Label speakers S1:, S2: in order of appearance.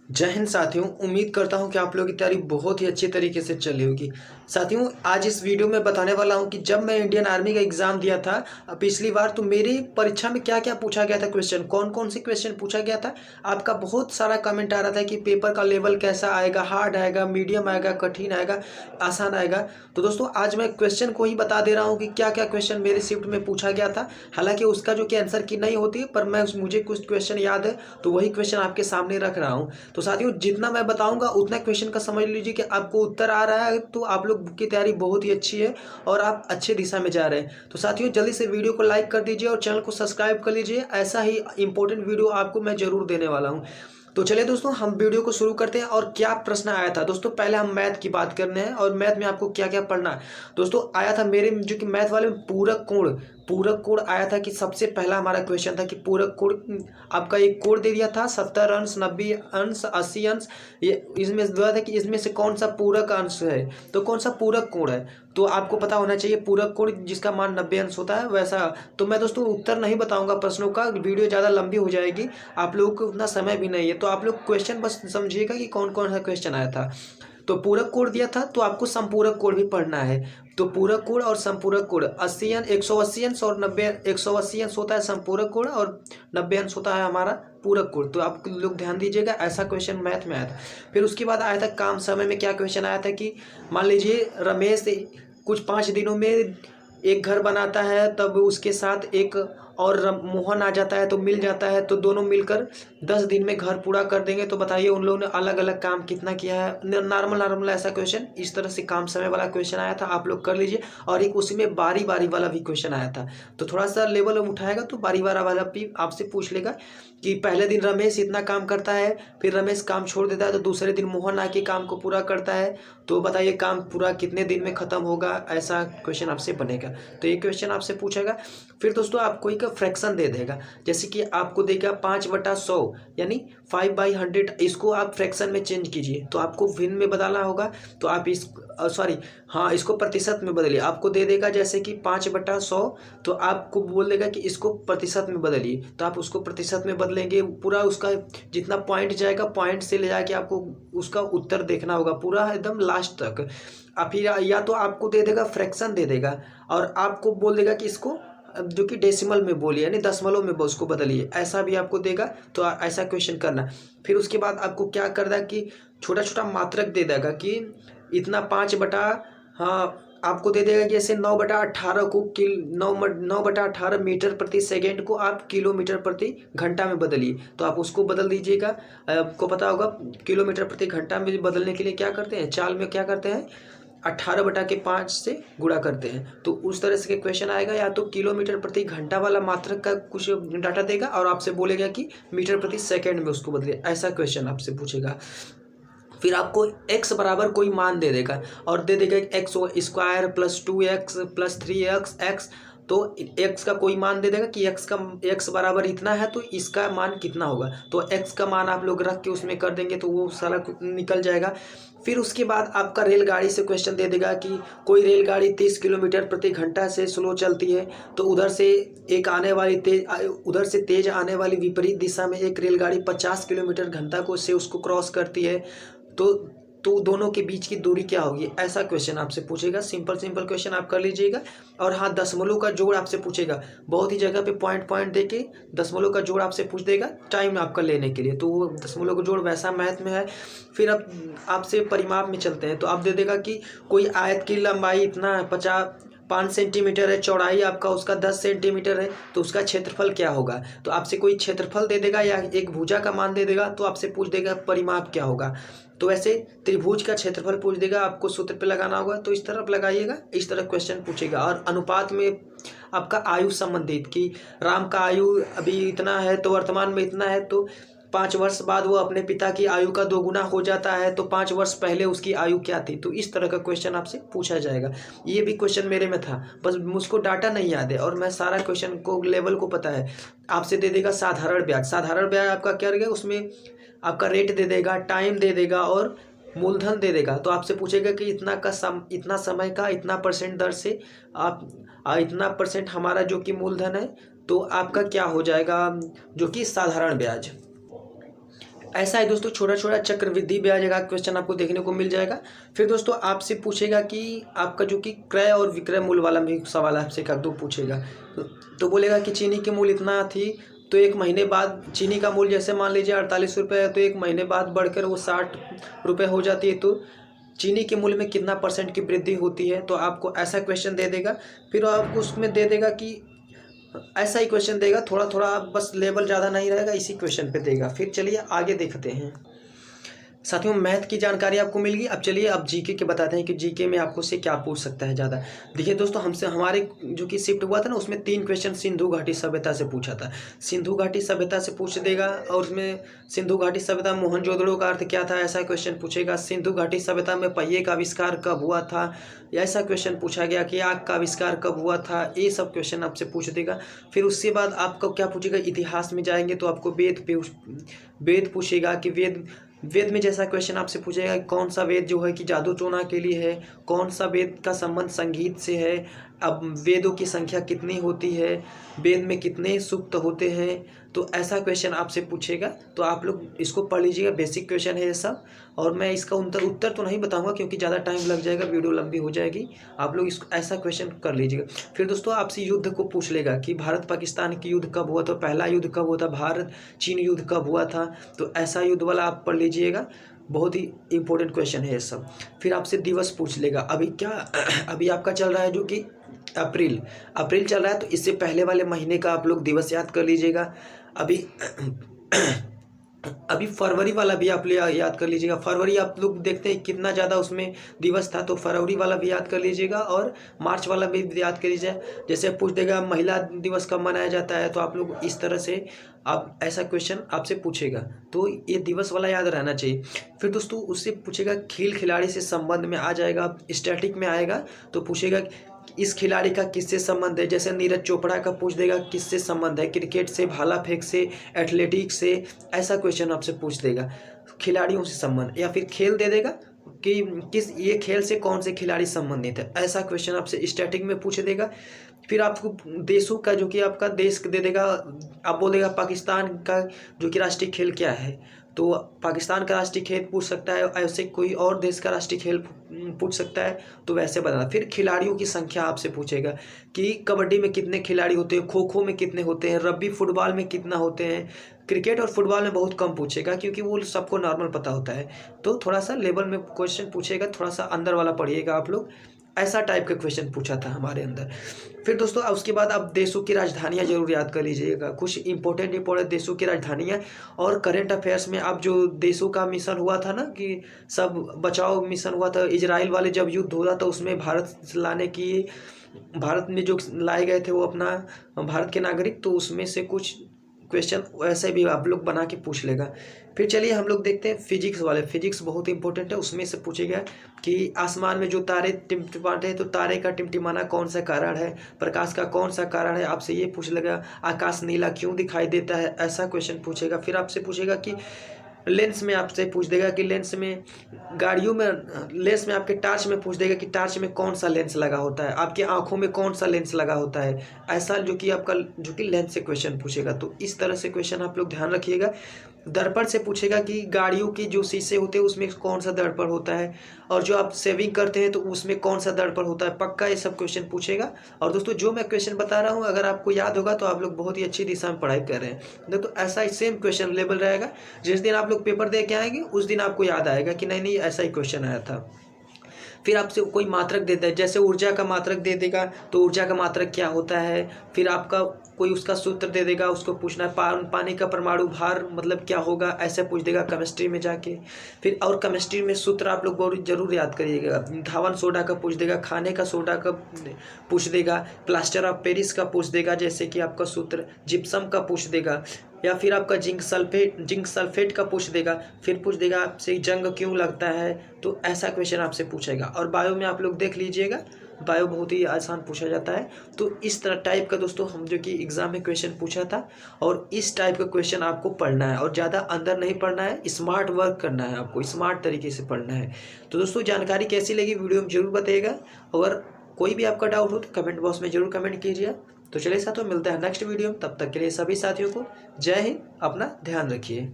S1: जय हिंद साथियों। उम्मीद करता हूं कि आप लोगों की तैयारी बहुत ही अच्छी तरीके से चल रही होगी। साथियों, आज इस वीडियो में बताने वाला हूं कि जब मैं इंडियन आर्मी का एग्ज़ाम दिया था पिछली बार, तो मेरी परीक्षा में क्या क्या पूछा गया था, क्वेश्चन कौन कौन से क्वेश्चन पूछा गया था। आपका बहुत सारा कमेंट आ रहा था कि पेपर का लेवल कैसा आएगा, हार्ड आएगा, मीडियम आएगा, कठिन आएगा, आसान आएगा। तो दोस्तों, आज मैं क्वेश्चन को ही बता दे रहा हूँ कि क्या क्या क्वेश्चन मेरे शिफ्ट में पूछा गया था। हालांकि उसका जो कि आंसर की नहीं होती है, पर मुझे कुछ क्वेश्चन याद है, तो वही क्वेश्चन आपके सामने रख रहा हूँ। तो साथियों, जितना मैं बताऊंगा उतना क्वेश्चन का समझ लीजिए कि आपको उत्तर आ रहा है, तो आप लोग की तैयारी बहुत ही अच्छी है और आप अच्छे दिशा में जा रहे हैं। तो साथियों, जल्दी से वीडियो को लाइक कर दीजिए और चैनल को सब्सक्राइब कर लीजिए। ऐसा ही इंपॉर्टेंट वीडियो आपको मैं जरूर देने वाला हूँ। तो चलिए दोस्तों, हम वीडियो को शुरू करते हैं। और क्या प्रश्न आया था दोस्तों, पहले हम मैथ की बात करने हैं और मैथ में आपको क्या क्या पढ़ना है। दोस्तों, आया था मेरे जो कि मैथ वाले में पूरक कोण, पूरक कोण आया था कि सबसे पहला हमारा क्वेश्चन था कि पूरक कोण। आपका एक कोण दे दिया था 70 अंश, 90 अंश, 80 अंश। ये इसमें दिया था कि इसमें से कौन सा पूरक अंश है, तो कौन सा पूरक कोण है। तो आपको पता होना चाहिए पूरक कोण जिसका मान 90 अंश होता है वैसा। तो मैं दोस्तों उत्तर नहीं बताऊंगा प्रश्नों का, वीडियो ज़्यादा लंबी हो जाएगी, आप लोगों को उतना समय भी नहीं है। तो आप लोग क्वेश्चन बस समझिएगा कि कौन कौन सा क्वेश्चन आया था। तो पूरक कोण दिया था, तो आपको संपूरक कोण भी पढ़ना है। तो पूरक कोण और संपूरक कोण 80 अंश, 180 अंश और 90, 180 अंश होता है संपूरक कोण और 90 अंश होता है हमारा पूरक कोण। तो आप लोग ध्यान दीजिएगा, ऐसा क्वेश्चन मैथ में आया था। फिर उसके बाद आया था काम समय में। क्या क्वेश्चन आया था कि मान लीजिए रमेश कुछ 5 दिनों में एक घर बनाता है, तब उसके साथ एक और मोहन आ जाता है तो मिल जाता है, तो दोनों मिलकर 10 दिन में घर पूरा कर देंगे। तो बताइए उन लोगों ने अलग अलग काम कितना किया है। नॉर्मल नॉर्मल ऐसा क्वेश्चन, इस तरह से काम समय वाला क्वेश्चन आया था, आप लोग कर लीजिए। और एक उसी में बारी बारी वाला भी क्वेश्चन आया था, तो थोड़ा सा लेवल उठाएगा तो बारी बारी वाला भी आपसे पूछ लेगा कि पहले दिन रमेश इतना काम करता है, फिर रमेश काम छोड़ देता है, तो दूसरे दिन मोहन आके काम को पूरा करता है। तो बताइए काम पूरा कितने दिन में खत्म होगा, ऐसा क्वेश्चन आपसे बनेगा। तो ये क्वेश्चन आपसे पूछेगा। फिर दोस्तों आपको एक फ्रैक्शन दे देगा, जैसे कि आपको देगा 5/100 यानी 5/100। इसको आप फ्रैक्शन में चेंज कीजिए, तो आपको भिन्न में बदलना होगा। तो आप इस सॉरी हाँ, इसको प्रतिशत में बदलिए। आपको दे देगा जैसे कि 5/100, तो आपको बोल देगा कि इसको प्रतिशत में बदलिए। तो आप उसको प्रतिशत में बदलेंगे, पूरा उसका जितना पॉइंट जाएगा, पॉइंट से ले जाके आपको उसका उत्तर देखना होगा पूरा एकदम लास्ट तक। आप फिर या तो आपको दे देगा फ्रैक्शन दे देगा, और आपको बोल देगा कि इसको जो कि डेसिमल में बोलिए, यानी दशमलव में उसको बदलिए, ऐसा भी आपको देगा। तो ऐसा क्वेश्चन करना। फिर उसके बाद आपको क्या करना कि छोटा छोटा मात्रक दे देगा कि इतना 5 हाँ, आपको दे देगा कि जैसे 9/18 को 9/18 मीटर प्रति सेकेंड को आप किलोमीटर प्रति घंटा में बदलिए। तो आप उसको बदल दीजिएगा। आपको पता होगा किलोमीटर प्रति घंटा में बदलने के लिए क्या करते हैं, चाल में क्या करते हैं, 18/5 से गुणा करते हैं। तो उस तरह से क्वेश्चन आएगा, या तो किलोमीटर प्रति घंटा वाला मात्रक का कुछ डाटा देगा और आपसे बोलेगा कि मीटर प्रति सेकंड में उसको बदले, ऐसा क्वेश्चन आपसे पूछेगा। फिर आपको x बराबर कोई मान दे देगा और दे देगा x square plus 2x plus 3x x। तो x का कोई मान दे देगा कि x बराबर इतना है, तो इसका मान कितना होगा। तो x का मान आप लोग रख के उसमें कर देंगे तो वो सारा निकल जाएगा। फिर उसके बाद आपका रेलगाड़ी से क्वेश्चन दे देगा कि कोई रेलगाड़ी 30 किलोमीटर प्रति घंटा से स्लो चलती है, तो उधर से तेज आने वाली विपरीत दिशा में एक रेलगाड़ी 50 किलोमीटर घंटा को से उसको क्रॉस करती है। तो तो दोनों के बीच की दूरी क्या होगी, ऐसा क्वेश्चन आपसे पूछेगा। सिंपल सिंपल क्वेश्चन आप कर लीजिएगा। और हाँ, दशमलव का जोड़ आपसे पूछेगा, बहुत ही जगह पे पॉइंट पॉइंट देके दशमलव का जोड़ आपसे पूछ देगा टाइम आपका लेने के लिए। तो वो दशमलव का जोड़ वैसा मैथ में है। फिर अब आपसे परिमाप में चलते हैं, तो आप दे देगा कि कोई आयत की लंबाई इतना है, 5 सेंटीमीटर है, चौड़ाई आपका उसका 10 सेंटीमीटर है, तो उसका क्षेत्रफल क्या होगा। तो आपसे कोई क्षेत्रफल दे देगा या एक भुजा का मान दे देगा, तो आपसे पूछ देगा परिमाप क्या होगा। तो ऐसे त्रिभुज का क्षेत्रफल पूछ देगा, आपको सूत्र पे लगाना होगा, तो इस तरफ लगाइएगा, इस तरह क्वेश्चन पूछेगा। और अनुपात में आपका आयु संबंधित कि राम का आयु अभी इतना है तो वर्तमान में इतना है, तो 5 वर्ष बाद वो अपने पिता की आयु का 2 गुना हो जाता है, तो 5 वर्ष पहले उसकी आयु क्या थी। तो इस तरह का क्वेश्चन आपसे पूछा जाएगा। ये भी क्वेश्चन मेरे में था, बस मुझको डाटा नहीं याद है और मैं सारा क्वेश्चन को लेवल को पता है। आपसे दे देगा साधारण ब्याज। साधारण ब्याज आपका क्या रहेगा, उसमें आपका रेट दे देगा, टाइम दे देगा और मूलधन दे देगा। तो आपसे पूछेगा कि इतना समय का इतना परसेंट दर से आप इतना परसेंट हमारा जो कि मूलधन है, तो आपका क्या हो जाएगा, जो कि साधारण ब्याज। ऐसा है दोस्तों, छोटा छोटा चक्रवृद्धि ब्याज का क्वेश्चन आपको देखने को मिल जाएगा। फिर दोस्तों आपसे पूछेगा कि आपका जो कि क्रय और विक्रय मूल्य वाला भी सवाल आपसे एक दो पूछेगा। तो बोलेगा कि चीनी की मूल्य इतना थी, तो एक महीने बाद चीनी का मूल्य जैसे मान लीजिए 48 रुपये है, तो एक महीने बाद बढ़कर वो 60 रुपये हो जाती है, तो चीनी के मूल्य में कितना % की वृद्धि होती है। तो आपको ऐसा क्वेश्चन दे देगा। फिर आपको उसमें दे देगा कि ऐसा ही क्वेश्चन देगा, थोड़ा थोड़ा बस लेवल ज़्यादा नहीं रहेगा, इसी क्वेश्चन पे देगा। फिर चलिए आगे देखते हैं। साथियों मैथ की जानकारी आपको मिल गई। अब चलिए अब जीके के बताते हैं कि जीके में आपको से क्या पूछ सकता है ज़्यादा। देखिए दोस्तों, हमसे हमारे जो कि शिफ्ट हुआ था ना, उसमें 3 क्वेश्चन सिंधु घाटी सभ्यता से पूछा था। सिंधु घाटी सभ्यता से पूछ देगा, और उसमें सिंधु घाटी सभ्यता मोहनजोदड़ो का अर्थ क्या था, ऐसा क्वेश्चन पूछेगा। सिंधु घाटी सभ्यता में पहिए का आविष्कार कब हुआ था, ऐसा क्वेश्चन पूछा गया कि आग का आविष्कार कब हुआ था, ये सब क्वेश्चन आपसे पूछ देगा। फिर उसके बाद आपको क्या पूछेगा, इतिहास में जाएंगे तो आपको वेद पूछेगा कि वेद में जैसा क्वेश्चन आपसे पूछेगा कौन सा वेद जो है कि जादू टोना के लिए है, कौन सा वेद का संबंध संगीत से है, अब वेदों की संख्या कितनी होती है, वेद में कितने सूक्त होते हैं, तो ऐसा क्वेश्चन आपसे पूछेगा। तो आप लोग इसको पढ़ लीजिएगा, बेसिक क्वेश्चन है ये सब। और मैं इसका उत्तर तो नहीं बताऊंगा क्योंकि ज़्यादा टाइम लग जाएगा, वीडियो लंबी हो जाएगी। आप लोग इसको ऐसा क्वेश्चन कर लीजिएगा। फिर दोस्तों आपसे युद्ध को पूछ लेगा कि भारत पाकिस्तान की युद्ध कब हुआ था, पहला युद्ध कब हुआ था, भारत चीन युद्ध कब हुआ था, तो ऐसा युद्ध वाला आप पढ़ लीजिएगा। बहुत ही इंपॉर्टेंट क्वेश्चन है ये सब। फिर आपसे दिवस पूछ लेगा। अभी आपका चल रहा है जो कि अप्रैल चल रहा है, तो इससे पहले वाले महीने का आप लोग दिवस याद कर लीजिएगा। अभी फरवरी वाला भी आप याद कर लीजिएगा। फरवरी आप लोग देखते हैं कितना ज़्यादा उसमें दिवस था, तो फरवरी वाला भी याद कर लीजिएगा, और मार्च वाला भी याद कर लीजिए। जैसे पूछ देगा महिला दिवस कब मनाया जाता है, तो आप लोग इस तरह से आप ऐसा क्वेश्चन आपसे पूछेगा, तो ये दिवस वाला याद रहना चाहिए। फिर दोस्तों उससे पूछेगा खेल खिलाड़ी से संबंध में आ जाएगा, स्टैटिक में आएगा, तो पूछेगा इस खिलाड़ी का किससे संबंध है। जैसे नीरज चोपड़ा का पूछ देगा किससे संबंध है, क्रिकेट से, भाला फेंक से, एथलेटिक्स से, ऐसा क्वेश्चन आपसे पूछ देगा, खिलाड़ियों से संबंध। या फिर खेल दे देगा कि ये खेल से कौन से खिलाड़ी संबंधित है, ऐसा क्वेश्चन आपसे स्टैटिक में पूछ देगा। फिर आपको देशों का जो कि आपका देश दे देगा, आप बोलेगा पाकिस्तान का जो कि राष्ट्रीय खेल क्या है, तो पाकिस्तान का राष्ट्रीय खेल पूछ सकता है, ऐसे कोई और देश का राष्ट्रीय खेल पूछ सकता है, तो वैसे बताना। फिर खिलाड़ियों की संख्या आपसे पूछेगा कि कबड्डी में कितने खिलाड़ी होते हैं, खो खो में कितने होते हैं, रग्बी फुटबॉल में कितना होते हैं। क्रिकेट और फुटबॉल में बहुत कम पूछेगा क्योंकि वो सबको नॉर्मल पता होता है, तो थोड़ा सा लेवल में क्वेश्चन पूछेगा, थोड़ा सा अंदर वाला पढ़िएगा आप लोग। ऐसा टाइप का क्वेश्चन पूछा था हमारे अंदर। फिर दोस्तों उसके बाद आप देशों की राजधानियाँ जरूर याद कर लीजिएगा, कुछ इंपॉर्टेंट देशों की राजधानियाँ। और करंट अफेयर्स में अब जो देशों का मिशन हुआ था ना, कि सब बचाओ मिशन हुआ था, इजराइल वाले जब युद्ध हो रहा था उसमें भारत में जो लाए गए थे वो अपना भारत के नागरिक, तो उसमें से कुछ क्वेश्चन वैसे भी आप लोग बना के पूछ लेगा। फिर चलिए हम लोग देखते हैं फिजिक्स वाले। फिजिक्स बहुत इंपॉर्टेंट है, उसमें से पूछेगा कि आसमान में जो तारे टिमटिमाते हैं, तो तारे का टिमटिमाना कौन सा कारण है, प्रकाश का कौन सा कारण है, आपसे ये पूछ लेगा। आकाश नीला क्यों दिखाई देता है, ऐसा क्वेश्चन पूछेगा। फिर आपसे पूछेगा कि लेंस में आपसे पूछ देगा कि लेंस में गाड़ियों में लेंस में आपके टार्च में पूछ देगा कि टार्च में कौन सा लेंस लगा होता है, आपकी आंखों में कौन सा लेंस लगा होता है, ऐसा जो कि लेंस से क्वेश्चन पूछेगा। तो इस तरह से क्वेश्चन आप लोग ध्यान रखिएगा। दर्पण से पूछेगा कि गाड़ियों की जो शीशे होते हैं उसमें कौन सा दर्पण होता है, और जो आप सेविंग करते हैं तो उसमें कौन सा दर्पण होता है, पक्का ये सब क्वेश्चन पूछेगा। और दोस्तों जो मैं क्वेश्चन बता रहा हूँ अगर आपको याद होगा तो आप लोग बहुत ही अच्छी दिशा में पढ़ाई कर रहे हैं। दोस्तों ऐसा ही सेम क्वेश्चन लेवल रहेगा, जिस दिन आप लोग पेपर दे के आएंगे उस दिन आपको याद आएगा कि नहीं ऐसा ही क्वेश्चन आया था। फिर आपसे कोई मात्रक देता है, जैसे ऊर्जा का मात्रक दे देगा, तो ऊर्जा का मात्रक क्या होता है। फिर आपका कोई उसका सूत्र दे देगा, उसको पूछना है पानी का परमाणु भार मतलब क्या होगा, ऐसे पूछ देगा केमिस्ट्री में जाके। फिर और केमिस्ट्री में सूत्र आप लोग बहुत जरूर याद करिएगा। धावन सोडा का पूछ देगा, खाने का सोडा का पूछ देगा, प्लास्टर ऑफ पेरिस का पूछ देगा, जैसे कि आपका सूत्र जिप्सम का पूछ देगा, या फिर आपका जिंक सल्फेट का पूछ देगा। फिर पूछ देगा आपसे जंग क्यों लगता है, तो ऐसा क्वेश्चन आपसे पूछेगा। और बायो में आप लोग देख लीजिएगा, बायो बहुत ही आसान पूछा जाता है। तो इस तरह टाइप का दोस्तों हम जो कि एग्जाम में क्वेश्चन पूछा था, और इस टाइप का क्वेश्चन आपको पढ़ना है, और ज़्यादा अंदर नहीं पढ़ना है, स्मार्ट वर्क करना है, आपको स्मार्ट तरीके से पढ़ना है। तो दोस्तों जानकारी कैसी लगी वीडियो में जरूर बताइएगा, अगर कोई भी आपका डाउट हो तो कमेंट बॉक्स में जरूर कमेंट कीजिए। तो चलिए साथियों मिलते हैं नेक्स्ट वीडियो में, तब तक के लिए सभी साथियों को जय हिंद, अपना ध्यान रखिए।